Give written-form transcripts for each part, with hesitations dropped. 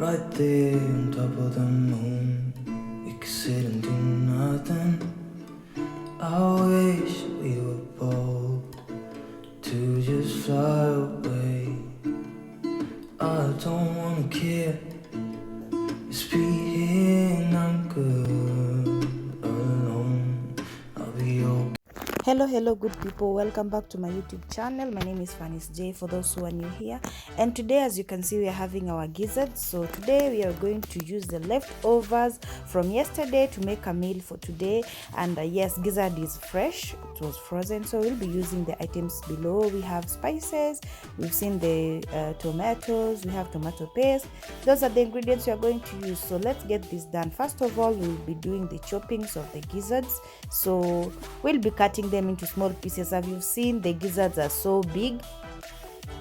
right there on top of the moon. We could sit and do nothing. I wish we were bold to just fly away. I don't wanna care. Just be here and I'm good alone. I'll be okay. Hello good people, welcome back to my YouTube channel. My name is Fanny's J for those who are new here, and today, as you can see, we are having our gizzards. So today we are going to use the leftovers from yesterday to make a meal for today. And yes, gizzard is fresh, it was frozen, so we'll be using the items below. We have spices, we've seen the tomatoes, we have tomato paste. Those are the ingredients we are going to use. So let's get this done. First of all, we'll be doing the choppings of the gizzards. So we'll be cutting them into small pieces. Have you seen the gizzards are so big,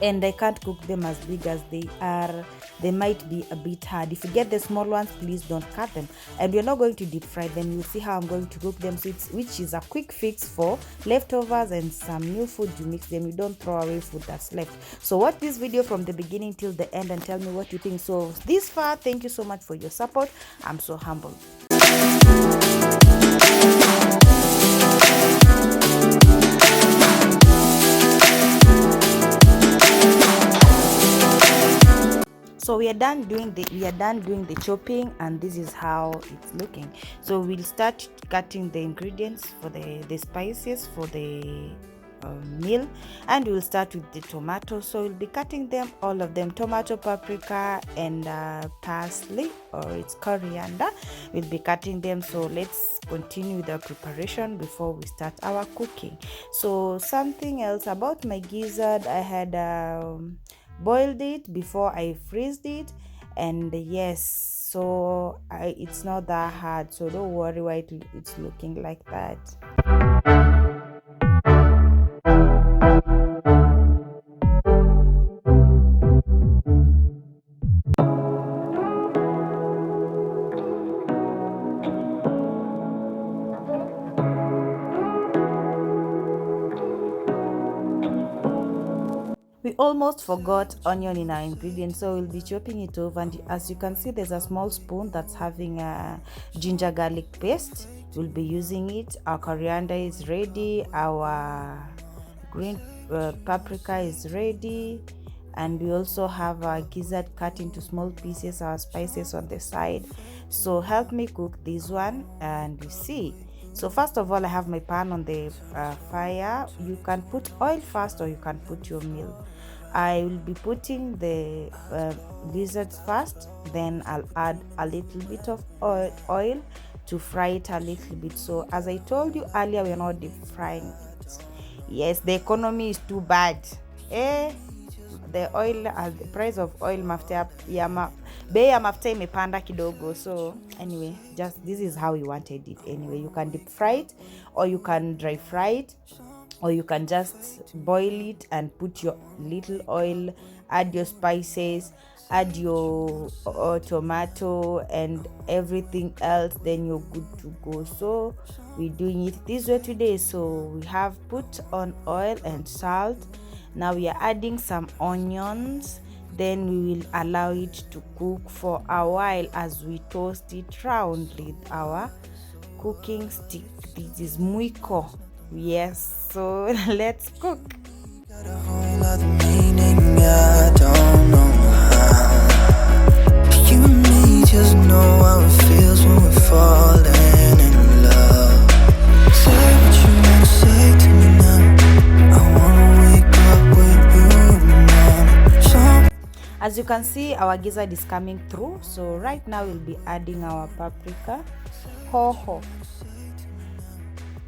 and I can't cook them as big as they are. They might be a bit hard. If you get the small ones, please don't cut them. And we're not going to deep fry them. You'll see how I'm going to cook them, so which is a quick fix for leftovers and some new food. You mix them, you don't throw away food that's left. So watch this video from the beginning till the end and tell me what you think. So this far, thank you so much for your support. I'm so humbled. So we are done doing the chopping, and this is how it's looking. So we'll start cutting the ingredients for the spices for the meal, and we'll start with the tomatoes. So we'll be cutting them, all of them, tomato, paprika, and parsley, or it's coriander. We'll be cutting them. So let's continue the preparation before we start our cooking. So something else about my gizzard, I had boiled it before I freezed it, and yes, so it's not that hard, so don't worry why it's looking like that. We almost forgot onion in our ingredients, so we'll be chopping it over. And as you can see, there's a small spoon that's having a ginger garlic paste. We'll be using it. Our coriander is ready, our green paprika is ready, and we also have our gizzard cut into small pieces, our spices on the side. So help me cook this one and you see. So first of all, I have my pan on the fire. You can put oil first, or you can put your meal. I will be putting the gizzards first, then I'll add a little bit of oil to fry it a little bit. So as I told you earlier, we're not deep frying it. Yes, the economy is too bad. The oil, the price of oil, bei ya mafuta imepanda kidogo. So anyway, just this is how you wanted it. Anyway, you can deep fry it, or you can dry fry it, or you can just boil it and put your little oil, add your spices, add your tomato and everything else, then you're good to go. So we're doing it this way today. So we have put on oil and salt. Now we are adding some onions, then we will allow it to cook for a while as we toast it round with our cooking stick. This is muiko. Yes, so let's cook. Got a whole lot of meaning, I don't know how. You and me just know how it feels when we're falling in love. Say what you wanna say to me now. I wanna wake up with you in the morning. As you can see, our gizzard is coming through. So right now we'll be adding our paprika, hoho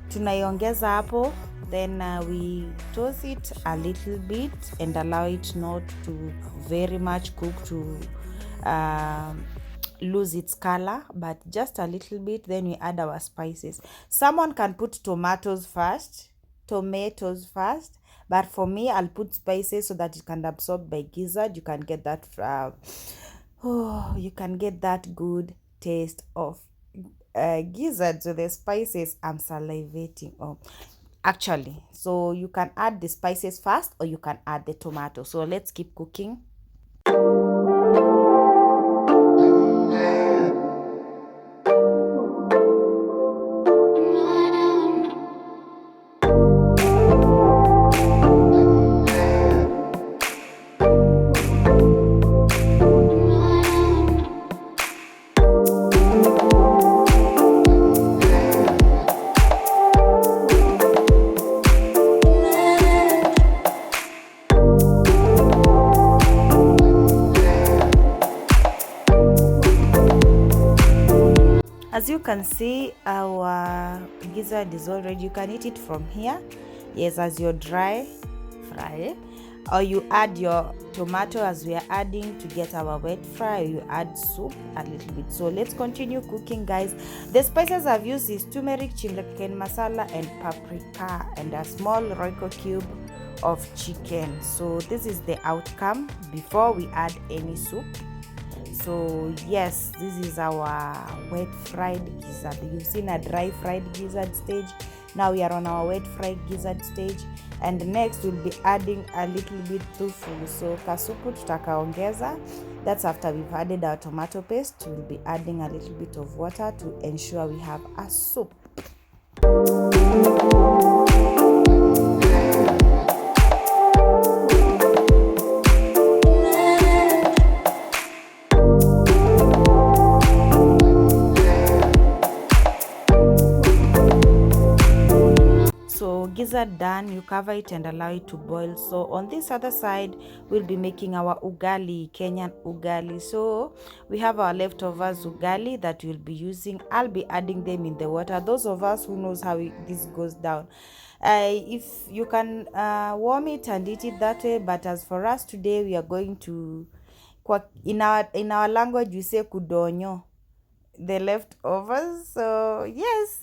tunaiongeza hapo, then we toast it a little bit and allow it not to very much cook to lose its color, but just a little bit. Then we add our spices. Someone can put tomatoes first, but for me, I'll put spices so that it can absorb by gizzard. You can get that you can get that good taste of gizzard. So the spices, I'm salivating. Oh, actually, so you can add the spices first, or you can add the tomato. So let's keep cooking. can see, our gizzard is all ready. You can eat it from here, yes, as your dry fry, or you add your tomato as we are adding to get our wet fry. You add soup a little bit. So let's continue cooking, guys. The spices I've used is turmeric, chicken masala, and paprika, and a small royco cube of chicken. So this is the outcome before we add any soup. So yes, this is our wet fried gizzard. You've seen a dry fried gizzard stage. Now we are on our wet fried gizzard stage, and next we'll be adding a little bit tofu. So kasupu tutakaongeza. That's after we've added our tomato paste. We'll be adding a little bit of water to ensure we have a soup. Gizzard done, you cover it and allow it to boil. So on this other side, we'll be making our ugali, Kenyan ugali. So we have our leftovers ugali that we'll be using. I'll be adding them in the water. Those of us who knows how this goes down, if you can warm it and eat it that way, but as for us today, we are going to, in our language we say kudonyo, the leftovers. So yes.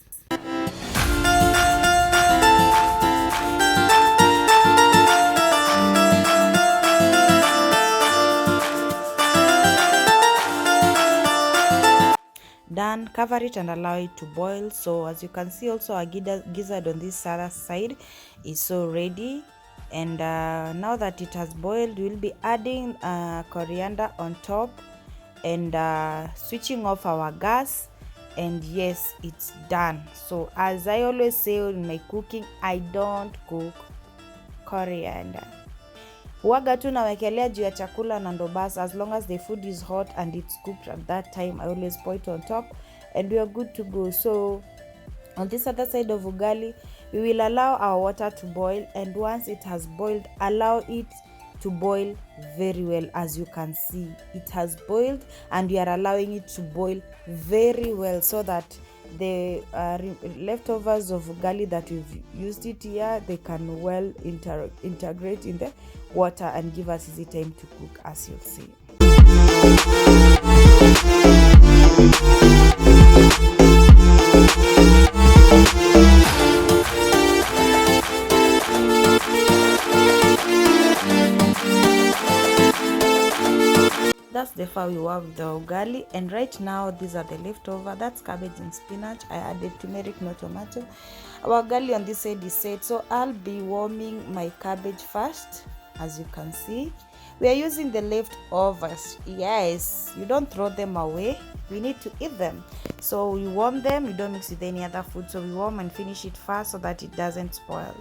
Done, cover it and allow it to boil. So as you can see, also our gizzard on this other side is so ready. And now that it has boiled, we'll be adding coriander on top and switching off our gas. And yes, it's done. So as I always say in my cooking, I don't cook coriander. Huwaga tu nawekelea juu ya chakula na ndo basi. As long as the food is hot and it's cooked at that time, I always pour it on top and we are good to go. So on this other side of ugali, we will allow our water to boil, and once it has boiled, allow it to boil very well. As you can see, it has boiled and we are allowing it to boil very well so that the leftovers of ugali that we've used it here, they can well integrate in the water and give us easy time to cook, as you'll see. That's the far we were with the ugali, and right now these are the leftover. That's cabbage and spinach. I added turmeric, no tomato. Our ugali on this side is set, so I'll be warming my cabbage first. As you can see, we are using the leftovers. Yes, you don't throw them away, we need to eat them. So we warm them, we don't mix with any other food, so we warm and finish it fast so that it doesn't spoil.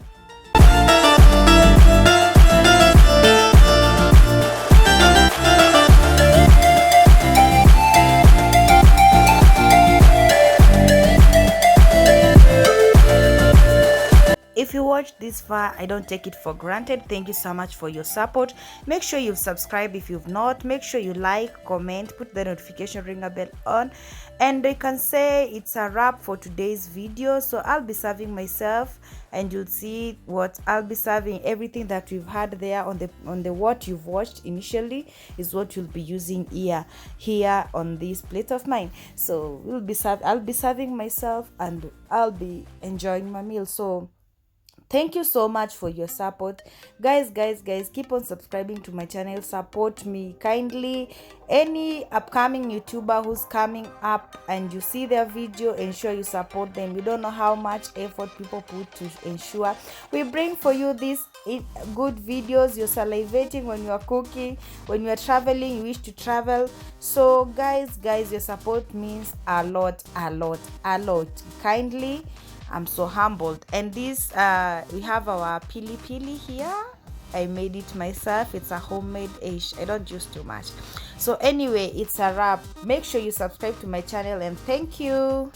If you watched this far, I don't take it for granted. Thank you so much for your support. Make sure you've subscribed if you've not. Make sure you like, comment, put the notification ringer bell on, and I can say it's a wrap for today's video. So I'll be serving myself, and you'll see what I'll be serving. Everything that we've had there on the what you've watched initially is what you'll be using here on this plate of mine. So I'll be serving myself and I'll be enjoying my meal. So thank you so much for your support, guys. Keep on subscribing to my channel, support me kindly. Any upcoming YouTuber who's coming up and you see their video, ensure you support them. We don't know how much effort people put to ensure we bring for you these good videos. You're salivating when you are cooking, when you are traveling, you wish to travel. So guys, your support means a lot. Kindly, I'm so humbled. And this we have our pili pili here. I made it myself. It's a homemade ish. I don't use too much. So anyway, it's a wrap. Make sure you subscribe to my channel, and thank you.